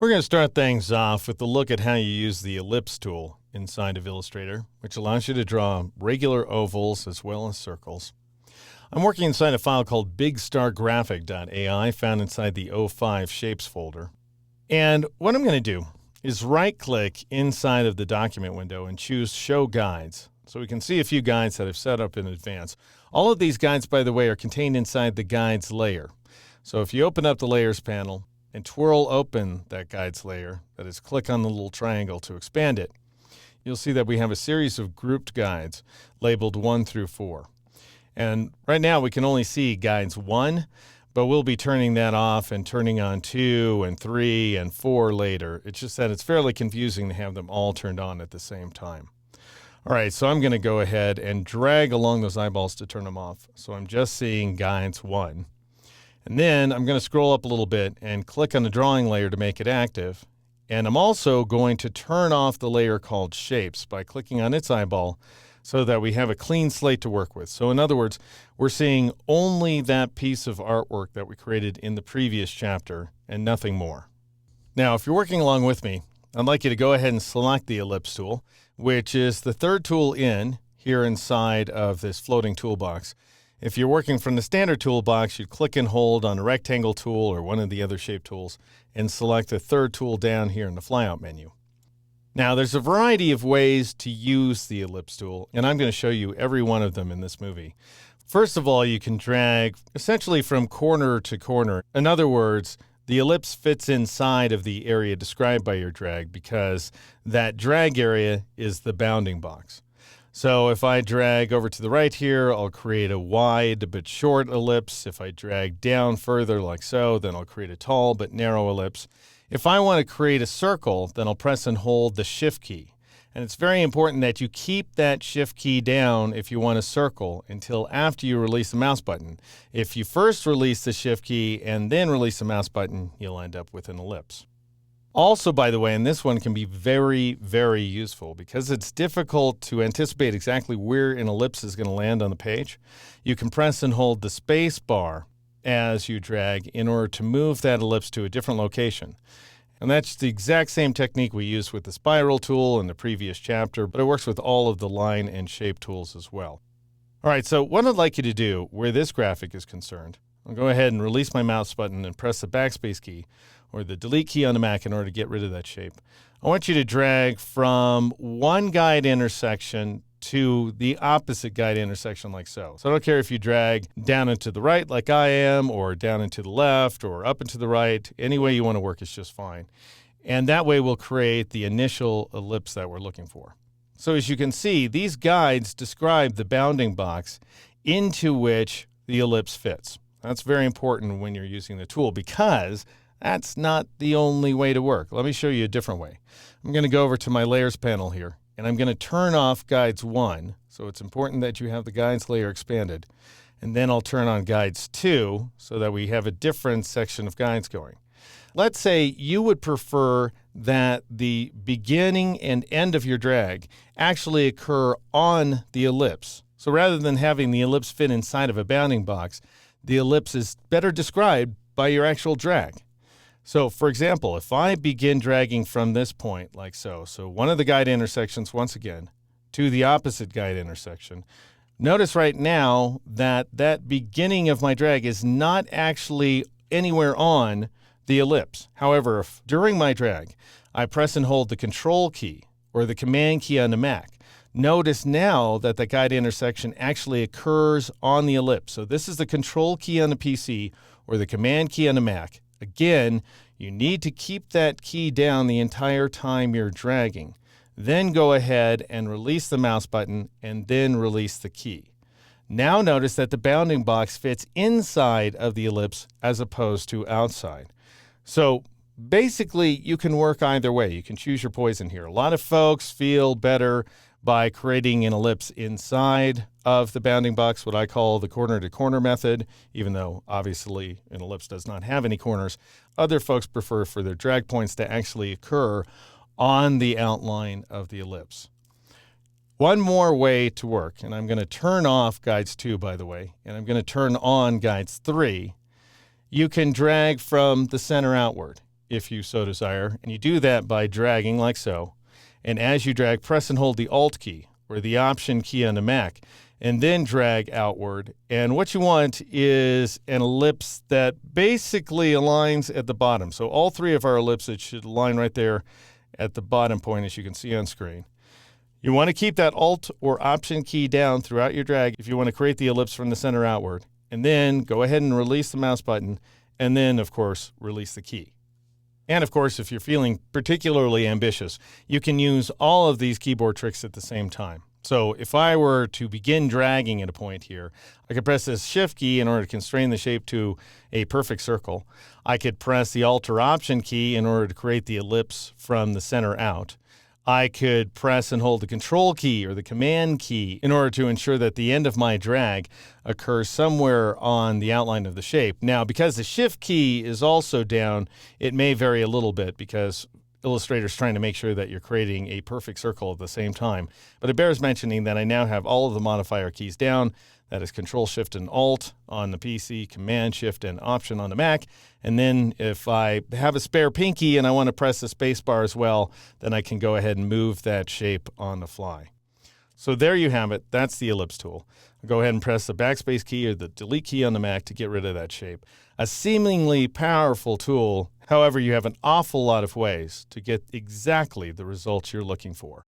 We're going to start things off with a look at how you use the ellipse tool inside of Illustrator, which allows you to draw regular ovals as well as circles. I'm working inside a file called bigstargraphic.ai found inside the 05 Shapes folder. And what I'm going to do is right-click inside of the document window and choose Show Guides. So we can see a few guides that I've set up in advance. All of these guides, by the way, are contained inside the Guides layer. So if you open up the Layers panel and twirl open that Guides layer, that is, click on the little triangle to expand it, you'll see that we have a series of grouped guides labeled 1 through 4. And right now we can only see Guides 1, but we'll be turning that off and turning on 2 and 3 and 4 later. It's just that it's fairly confusing to have them all turned on at the same time. All right, so I'm going to go ahead and drag along those eyeballs to turn them off. So I'm just seeing Guides 1. And then I'm going to scroll up a little bit and click on the drawing layer to make it active. And I'm also going to turn off the layer called Shapes by clicking on its eyeball so that we have a clean slate to work with. So in other words, we're seeing only that piece of artwork that we created in the previous chapter and nothing more. Now, if you're working along with me, I'd like you to go ahead and select the ellipse tool, which is the third tool in here inside of this floating toolbox. If you're working from the standard toolbox, you'd click and hold on a rectangle tool or one of the other shape tools and select the third tool down here in the flyout menu. Now, there's a variety of ways to use the ellipse tool, and I'm going to show you every one of them in this movie. First of all, you can drag essentially from corner to corner. In other words, the ellipse fits inside of the area described by your drag because that drag area is the bounding box. So if I drag over to the right here, I'll create a wide but short ellipse. If I drag down further like so, then I'll create a tall but narrow ellipse. If I want to create a circle, then I'll press and hold the Shift key. And it's very important that you keep that Shift key down if you want a circle until after you release the mouse button. If you first release the Shift key and then release the mouse button, you'll end up with an ellipse. Also, by the way, and this one can be very, very useful because it's difficult to anticipate exactly where an ellipse is going to land on the page. You can press and hold the space bar as you drag in order to move that ellipse to a different location. And that's the exact same technique we used with the spiral tool in the previous chapter, but it works with all of the line and shape tools as well. All right, so what I'd like you to do where this graphic is concerned, I'll go ahead and release my mouse button and press the backspace key or the delete key on the Mac in order to get rid of that shape. I want you to drag from one guide intersection to the opposite guide intersection like so. So I don't care if you drag down and to the right like I am, or down and to the left, or up and to the right. Any way you want to work is just fine. And that way we'll create the initial ellipse that we're looking for. So as you can see, these guides describe the bounding box into which the ellipse fits. That's very important when you're using the tool because that's not the only way to work. Let me show you a different way. I'm going to go over to my Layers panel here, and I'm going to turn off Guides 1. So it's important that you have the Guides layer expanded. And then I'll turn on Guides 2 so that we have a different section of guides going. Let's say you would prefer that the beginning and end of your drag actually occur on the ellipse. So rather than having the ellipse fit inside of a bounding box, the ellipse is better described by your actual drag. So, for example, if I begin dragging from this point like so, so one of the guide intersections once again to the opposite guide intersection, notice right now that that beginning of my drag is not actually anywhere on the ellipse. However, if during my drag I press and hold the Control key or the Command key on the Mac, notice now that the guide intersection actually occurs on the ellipse. So this is the Control key on the PC or the Command key on the Mac. Again, you need to keep that key down the entire time you're dragging. Then go ahead and release the mouse button and then release the key. Now notice that the bounding box fits inside of the ellipse as opposed to outside. So basically, you can work either way. You can choose your poison here. A lot of folks feel better by creating an ellipse inside of the bounding box, what I call the corner-to-corner method, even though obviously an ellipse does not have any corners. Other folks prefer for their drag points to actually occur on the outline of the ellipse. One more way to work, and I'm going to turn off Guides 2, by the way, and I'm going to turn on Guides 3. You can drag from the center outward. if you so desire. And you do that by dragging like so. And as you drag, press and hold the Alt key or the Option key on the Mac, and then drag outward. And what you want is an ellipse that basically aligns at the bottom. So all three of our ellipses should align right there at the bottom point, as you can see on screen. You want to keep that Alt or Option key down throughout your drag if you want to create the ellipse from the center outward. And then go ahead and release the mouse button, and then, of course, release the key. And, of course, if you're feeling particularly ambitious, you can use all of these keyboard tricks at the same time. So if I were to begin dragging at a point here, I could press this Shift key in order to constrain the shape to a perfect circle. I could press the Alt or Option key in order to create the ellipse from the center out. I could press and hold the Control key or the Command key in order to ensure that the end of my drag occurs somewhere on the outline of the shape. Now, because the Shift key is also down, it may vary a little bit because Illustrator's trying to make sure that you're creating a perfect circle at the same time. But it bears mentioning that I now have all of the modifier keys down. That is Control, Shift, and Alt on the PC, Command, Shift, and Option on the Mac. And then if I have a spare pinky and I want to press the space bar as well, then I can go ahead and move that shape on the fly. So there you have it. That's the ellipse tool. I'll go ahead and press the backspace key or the delete key on the Mac to get rid of that shape. A seemingly powerful tool. However, you have an awful lot of ways to get exactly the results you're looking for.